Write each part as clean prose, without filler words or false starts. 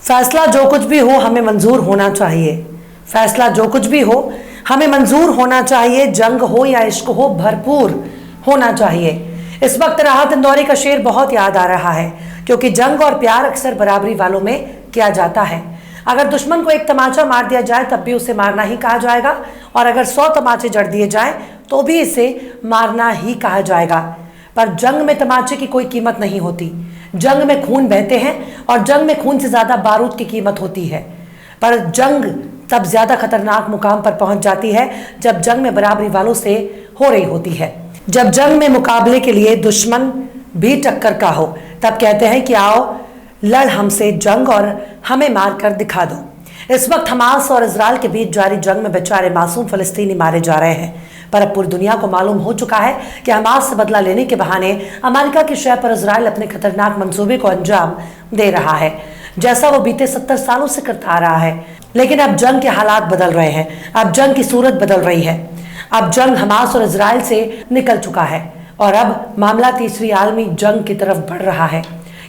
फैसला जो कुछ भी हो हमें मंजूर होना चाहिए। फैसला जो कुछ भी हो हमें मंजूर होना चाहिए। जंग हो या इश्क हो भरपूर होना चाहिए। इस वक्त राहत इंदौरी का शेर बहुत याद आ रहा है, क्योंकि जंग और प्यार अक्सर बराबरी वालों में किया जाता है। अगर दुश्मन को एक तमाचा मार दिया जाए तब भी उसे मारना ही कहा जाएगा, और अगर 100 तमाचे जड़ दिए जाए तो भी इसे मारना ही कहा जाएगा। पर जंग में तमाचे की कोई कीमत नहीं होती। जंग में खून बहते हैं, और जंग में खून से ज्यादा बारूद की कीमत होती है। पर जंग तब ज्यादा खतरनाक मुकाम पर पहुंच जाती है जब जंग में बराबरी वालों से हो रही होती है। जब जंग में मुकाबले के लिए दुश्मन भी टक्कर का हो, तब कहते हैं कि आओ लड़ हमसे जंग और हमें मार कर दिखा दो। इस वक्त हमास और इजराइल के बीच जारी जंग में बेचारे मासूम फलस्तीनी मारे जा रहे हैं। पर अब पूरी दुनिया को मालूम हो चुका है कि हमास से बदला लेने के बहाने अमेरिका की शह पर इजराइल अपने खतरनाक मंसूबे को अंजाम दे रहा है, जैसा वो बीते 70 सालों से करता आ रहा है। लेकिन अब जंग के हालात बदल रहे हैं, अब जंग की सूरत बदल रही है। अब जंग हमास और इजराइल से निकल चुका है, और अब मामला तीसरी आलमी जंग की तरफ बढ़ रहा है,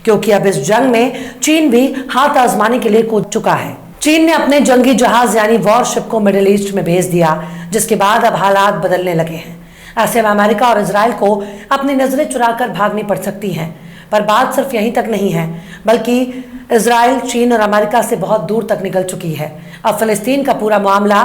क्योंकि अब इस जंग में चीन भी हाथ आजमाने के लिए कूद चुका है। चीन ने अपने जंगी जहाज यानी वॉरशिप को मिडिल ईस्ट में भेज दिया, जिसके बाद अब हालात बदलने लगे हैं। ऐसे में अमेरिका और इजराइल को अपनी नजरें चुराकर भागनी पड़ सकती हैं। पर बात सिर्फ यहीं तक नहीं है, बल्कि इजराइल चीन और अमेरिका से बहुत दूर तक निकल चुकी है। अब फिलिस्तीन का पूरा मामला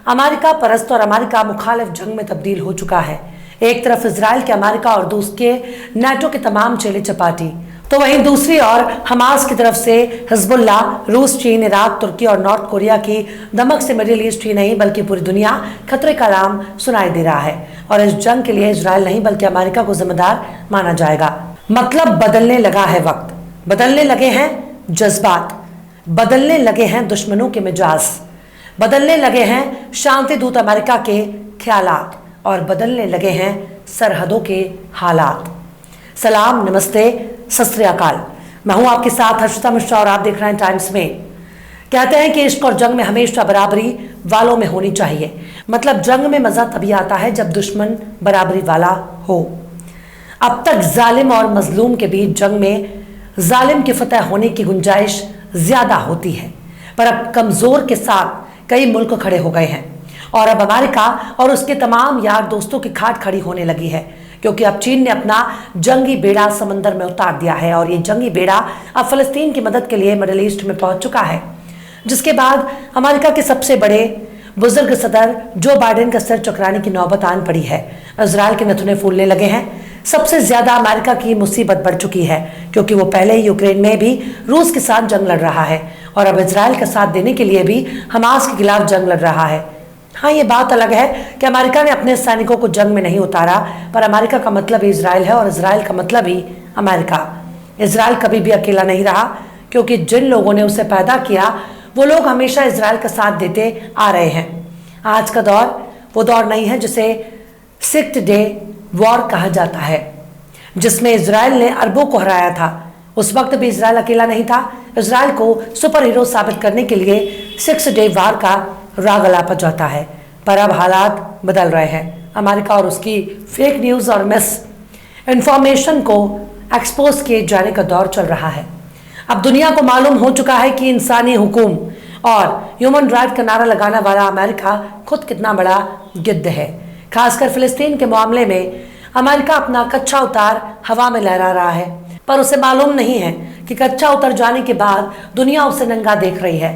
अमेरिका परस्त और अमेरिका मुखालिफ जंग में तब्दील हो चुका है। एक तरफ इजराइल के अमेरिका और दूसरे नाटो के तमाम चेले चपाटी, तो वहीं दूसरी ओर हमास की तरफ से हिजबुल्ला, रूस, चीन, इराक, तुर्की और नॉर्थ कोरिया की दमक से मिडिल ईस्ट ही नहीं बल्कि पूरी दुनिया खतरे का नाम सुनाई दे रहा है। और इस जंग के लिए इजराइल नहीं बल्कि अमेरिका को जिम्मेदार माना जाएगा। मतलब बदलने लगा है वक्त, बदलने लगे हैं जज्बात, बदलने लगे हैं दुश्मनों के मिजाज, बदलने लगे हैं शांति दूत अमेरिका के ख्यालात, और बदलने लगे हैं सरहदों के हालात। सलाम, नमस्ते, सत श्री अकाल। मैं हूं आपके साथ हर्षिता मिश्रा और आप देख रहे हैं टाइम्स में। कहते हैं कि इश्क और जंग में हमेशा बराबरी वालों में होनी चाहिए। मतलब जंग में मजा तभी आता है जब दुश्मन बराबरी वाला हो। अब तक जालिम और मजलूम के बीच जंग में जालिम की फतह होने की गुंजाइश ज्यादा होती है, पर अब कमजोर के साथ कई मुल्क खड़े हो गए हैं, और अब अमेरिका और उसके तमाम यार दोस्तों की खाट खड़ी होने लगी है, क्योंकि अब चीन ने अपना जंगी बेड़ा समंदर में उतार दिया है, और ये जंगी बेड़ा अब फिलिस्तीन की मदद के लिए मिडिल ईस्ट में पहुंच चुका है। जिसके बाद अमेरिका के सबसे बड़े बुजुर्ग सदर जो बाइडेन का सिर चकराने की नौबत आन पड़ी है। इजराइल के नथुने फूलने लगे हैं। सबसे ज्यादा अमेरिका की मुसीबत बढ़ चुकी है, क्योंकि वो पहले ही यूक्रेन में भी रूस के साथ जंग लड़ रहा है, और अब इजराइल का साथ देने के लिए भी हमास के खिलाफ जंग लड़ रहा है। हाँ, ये बात अलग है कि अमेरिका ने अपने सैनिकों को जंग में नहीं उतारा, पर अमेरिका का मतलब ही इजराइल है और इजराइल का मतलब ही अमेरिका। इजराइल कभी भी अकेला नहीं रहा, क्योंकि जिन लोगों ने उसे पैदा किया वो लोग हमेशा इजराइल का साथ देते आ रहे हैं। आज का दौर वो दौर नहीं है जिसे 6th डे वॉर कहा जाता है, जिसमें इजराइल ने अरबों को हराया था। उस वक्त भी इजराइल अकेला नहीं था। इजराइल को सुपर हीरो साबित करने के लिए 6th डे वॉर का राग अलापा जाता है। पर अब हालात बदल रहे हैं। अमेरिका और उसकी फेक न्यूज़ और मिस इंफॉर्मेशन को एक्सपोज किए जाने का दौर चल रहा है। अब दुनिया को मालूम हो चुका है कि इंसानी हुकूम और ह्यूमन राइट का नारा लगाने वाला अमेरिका खुद कितना बड़ा गिद्ध है। खासकर फिलिस्तीन के मामले में अमेरिका अपना कच्चा उतार हवा में लहरा रहा है, पर उसे मालूम नहीं है कि कच्चा उतर जाने के बाद दुनिया उसे नंगा देख रही है।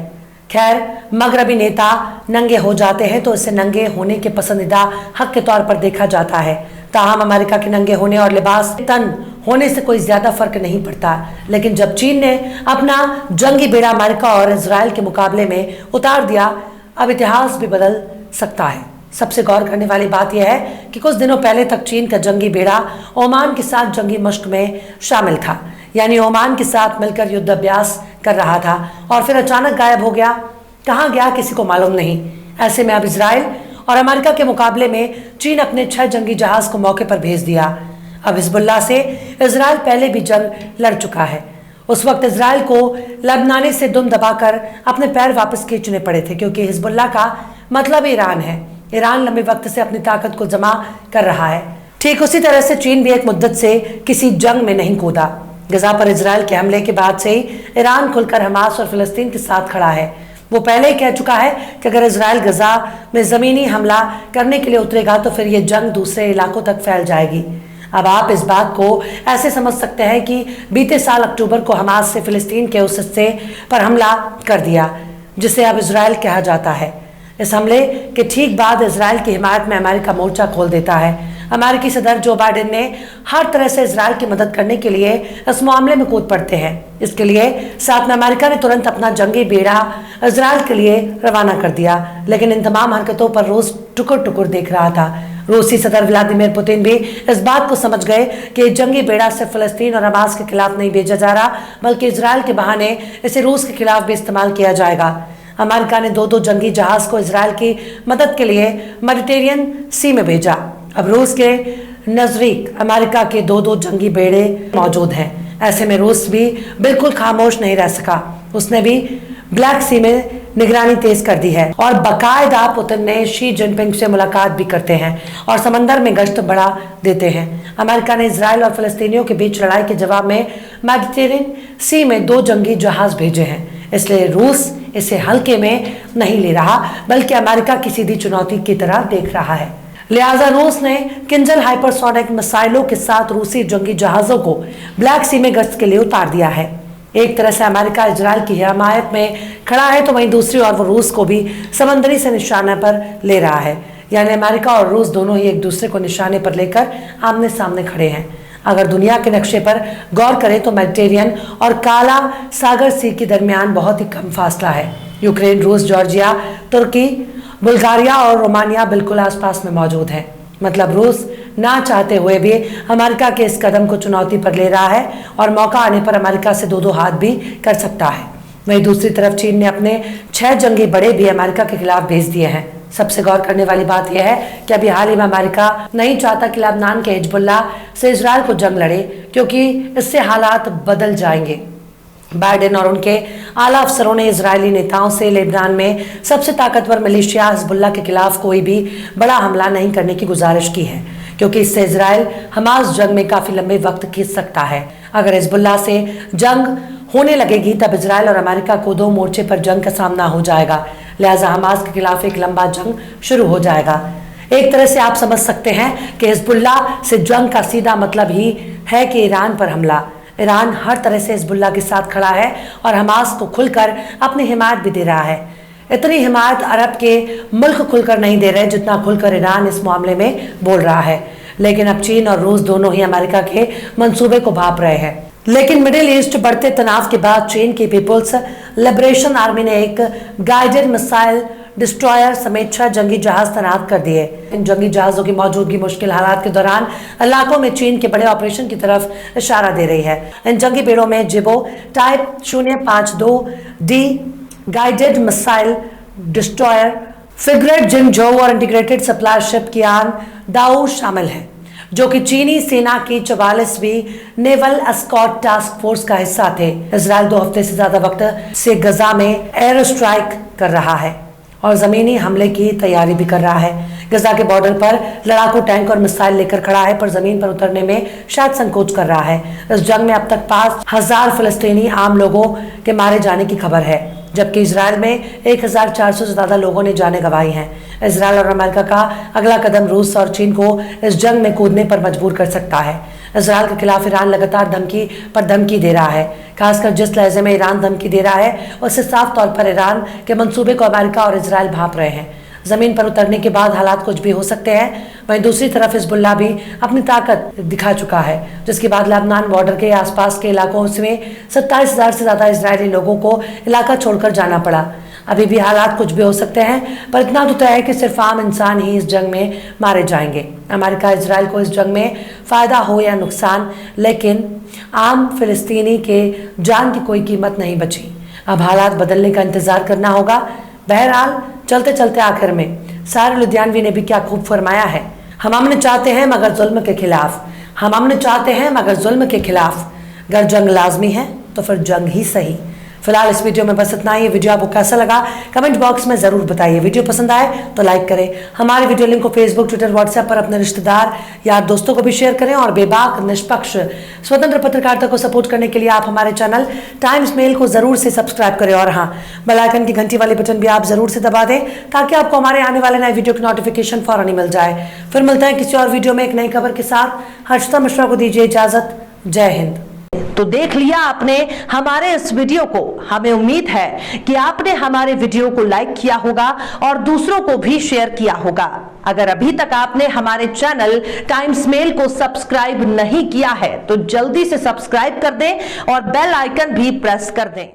खैर, मगरबी नेता नंगे हो जाते हैं तो इसे नंगे होने के पसंदीदा हक के तौर पर देखा जाता है। ताहम अमेरिका के नंगे होने और लिबास तन होने से कोई ज्यादा फर्क नहीं पड़ता। लेकिन जब चीन ने अपना जंगी बेड़ा अमेरिका और इजराइल के मुकाबले में उतार दिया, अब इतिहास भी बदल सकता है। सबसे गौर करने वाली बात यह है कि कुछ दिनों पहले तक चीन का जंगी बेड़ा ओमान के साथ जंगी मश्क में शामिल था, यानी ओमान के साथ मिलकर युद्ध अभ्यास कर रहा था, और फिर अचानक गायब हो गया। कहाँ गया किसी को मालूम नहीं। ऐसे में अब इजराइल और अमेरिका के मुकाबले में चीन अपने 6 जंगी जहाज को मौके पर भेज दिया। अब हिजबुल्ला से इजराइल पहले भी जंग लड़ चुका है। उस वक्त इजराइल को लबनानी से दुम दबाकर अपने पैर वापस खींचने पड़े थे, क्योंकि हिजबुल्ला का मतलब ईरान है। ईरान लंबे वक्त से अपनी ताकत को जमा कर रहा है। ठीक उसी तरह से चीन भी एक मुद्दत से किसी जंग में नहीं कूदा। गजा पर इजराइल के हमले के बाद से ही ईरान खुलकर हमास और फिलिस्तीन के साथ खड़ा है। वो पहले ही कह चुका है कि अगर इजराइल गजा में जमीनी हमला करने के लिए उतरेगा तो फिर ये जंग दूसरे इलाकों तक फैल जाएगी। अब आप इस बात को ऐसे समझ सकते हैं कि बीते साल अक्टूबर को हमास से फिलिस्तीन के उस हिस्से पर हमला कर दिया जिसे अब इजराइल कहा जाता है। इस हमले के ठीक बाद इजराइल की हिमायत में अमेरिका मोर्चा खोल देता है। अमेरिकी सदर जो बाइडेन ने हर तरह से इजराइल की मदद करने के लिए इस मामले में कूद पड़ते हैं। इसके लिए साथ में अमेरिका ने तुरंत अपना जंगी बेड़ा इजराइल के लिए रवाना कर दिया, लेकिन इन तमाम हरकतों पर रूस टुकुर टुकुर देख रहा था। रूसी सदर व्लादिमीर पुतिन भी इस बात को समझ गए कि जंगी बेड़ा सिर्फ फिलिस्तीन और हमास के खिलाफ नहीं भेजा जा रहा, बल्कि इजराइल के बहाने इसे रूस के खिलाफ भी इस्तेमाल किया जाएगा। अमेरिका ने दो जंगी जहाज को इजराइल की मदद के लिए मेडिटेरियन सी में भेजा। अब रूस के नजदीक अमेरिका के दो जंगी बेड़े मौजूद हैं। ऐसे में रूस भी बिल्कुल खामोश नहीं रह सका। उसने भी ब्लैक सी में निगरानी तेज कर दी है और बाकायदा पुतिन ने शी जिनपिंग से मुलाकात भी करते हैं और समंदर में गश्त बढ़ा देते हैं। अमेरिका ने इजराइल और फिलिस्तीनियों के बीच लड़ाई के जवाब में मेडिटेरियन सी में दो जंगी जहाज भेजे हैं। इसलिए रूस इसे हल्के में नहीं ले रहा, बल्कि अमेरिका की सीधी चुनौती की तरह देख रहा है। लिहाजा रूस ने किंजल हाइपरसोनिक मिसाइलों के साथ रूसी जंगी जहाजों को ब्लैक सी में गश्त के लिए उतार दिया है। एक तरह से अमेरिका इजराइल की हिमायत में खड़ा है, तो वहीं दूसरी ओर वो रूस को भी समंदरी से निशाने पर ले रहा है। यानी अमेरिका और रूस दोनों ही एक दूसरे को निशाने पर लेकर आमने सामने खड़े हैं। अगर दुनिया के नक्शे पर गौर करें तो मेडिटेरियन और काला सागर सी के दरमियान बहुत ही कम फासला है। यूक्रेन, रूस, जॉर्जिया, तुर्की, बुल्गारिया और रोमानिया बिल्कुल आसपास में मौजूद है। मतलब रूस ना चाहते हुए भी अमेरिका के इस कदम को चुनौती पर ले रहा है और मौका आने पर अमेरिका से दो हाथ भी कर सकता है। वहीं दूसरी तरफ चीन ने अपने 6 जंगी बड़े भी अमेरिका के खिलाफ भेज दिए हैं। सबसे गौर करने वाली बात यह है कि अभी हाल ही में अमेरिका नहीं चाहता कि लेबनान के हिजबुल्लाह से इजराइल को जंग लड़े, क्योंकि इससे हालात बदल जाएंगे। बाइडेन और उनके आला अफसरों ने इजरायली नेताओं से लेबनान में सबसे ताकतवर मिलिशिया हिजबुल्लाह के खिलाफ कोई भी बड़ा हमला नहीं करने की गुजारिश की है, क्योंकि इससे इजराइल हमास जंग में काफी लंबे वक्त खींच सकता है। अगर हिजबुल्लाह से जंग होने लगेगी तब इजराइल और अमेरिका को 2 मोर्चे पर जंग का सामना हो जाएगा। लिहाजा हमास के खिलाफ एक लंबा जंग शुरू हो जाएगा। एक तरह से आप समझ सकते हैं कि हिजबुल्लाह से जंग का सीधा मतलब ही है कि ईरान पर हमला। ईरान हर तरह से हिजबुल्लाह के साथ खड़ा है और हमास को खुलकर अपनी हिमायत भी दे रहा है। इतनी हिमायत अरब के मुल्क खुलकर नहीं दे रहे जितना खुलकर ईरान इस मामले में बोल रहा है। लेकिन अब चीन और रूस दोनों ही अमेरिका के मंसूबे को भांप रहे हैं। लेकिन मिडिल ईस्ट बढ़ते तनाव के बाद चीन की पीपुल्स लिबरेशन आर्मी ने एक गाइडेड मिसाइल डिस्ट्रॉयर समेत 6 जंगी जहाज तैनात कर दिए। इन जंगी जहाजों की मौजूदगी मुश्किल हालात के दौरान इलाकों में चीन के बड़े ऑपरेशन की तरफ इशारा दे रही है। इन जंगी बेड़ों में Zibo type 052D guided missile destroyer, frigate Jingzhou और integrated supply ship Qian Dao शामिल है, जो कि चीनी सेना की 44वीं नेवल एस्कॉर्ट टास्क फोर्स का हिस्सा थे। इजराइल 2 हफ्ते से ज्यादा वक्त से गजा में एयर स्ट्राइक कर रहा है और जमीनी हमले की तैयारी भी कर रहा है। गजा के बॉर्डर पर लड़ाकू टैंक और मिसाइल लेकर खड़ा है, पर जमीन पर उतरने में शायद संकोच कर रहा है। इस जंग में अब तक 5000 फिलिस्तीनी आम लोगों के मारे जाने की खबर है, जबकि इजराइल में 1400 से ज्यादा लोगों ने जाने गंवाई हैं। इजराइल और अमेरिका का अगला कदम रूस और चीन को इस जंग में कूदने पर मजबूर कर सकता है। इजराइल के खिलाफ ईरान लगातार धमकी पर धमकी दे रहा है। खासकर जिस लहजे में ईरान धमकी दे रहा है उससे साफ तौर पर ईरान के मंसूबे को अमेरिका और इजराइल भांप रहे हैं। जमीन पर उतरने के बाद हालात कुछ भी हो सकते हैं। वहीं दूसरी तरफ हिजबुल्लाह भी अपनी ताकत दिखा चुका है, जिसके बाद लेबनान बॉर्डर के आसपास के इलाकों में 27,000 से ज्यादा इजरायली लोगों को इलाका छोड़कर जाना पड़ा। अभी भी हालात कुछ भी हो सकते हैं, पर इतना तो तय है कि सिर्फ आम इंसान ही इस जंग में मारे जाएंगे। अमेरिका इजराइल को इस जंग में फायदा हो या नुकसान, लेकिन आम फिलिस्तीनी के जान की कोई कीमत नहीं बची। अब हालात बदलने का इंतजार करना होगा। बहरहाल चलते चलते आखिर में सारे लुधियानवी ने भी क्या खूब फरमाया है, हम अमन चाहते हैं मगर जुल्म के खिलाफ, हम अमन चाहते हैं मगर जुल्म के खिलाफ। अगर जंग लाजमी है तो फिर जंग ही सही। फिलहाल इस वीडियो में बस इतना ही। वीडियो आपको कैसा लगा कमेंट बॉक्स में जरूर बताइए। वीडियो पसंद आए तो लाइक करें। हमारे वीडियो लिंक को फेसबुक, ट्विटर, व्हाट्सएप पर अपने रिश्तेदार, यार, दोस्तों को भी शेयर करें। और बेबाक, निष्पक्ष, स्वतंत्र पत्रकारिता को सपोर्ट करने के लिए आप हमारे चैनल टाइम्स मेल को जरूर से सब्सक्राइब करें। और हाँ, बेल आइकन की घंटी वाली बटन भी आप जरूर से दबा दें ताकि आपको हमारे आने वाले नए वीडियो की नोटिफिकेशन फौरन ही मिल जाए। फिर मिलते हैं किसी और वीडियो में एक नई खबर के साथ। हर्षिता मिश्रा को दीजिए इजाजत। जय हिंद। तो देख लिया आपने हमारे इस वीडियो को। हमें उम्मीद है कि आपने हमारे वीडियो को लाइक किया होगा और दूसरों को भी शेयर किया होगा। अगर अभी तक आपने हमारे चैनल टाइम्स मेल को सब्सक्राइब नहीं किया है तो जल्दी से सब्सक्राइब कर दें और बेल आइकन भी प्रेस कर दें।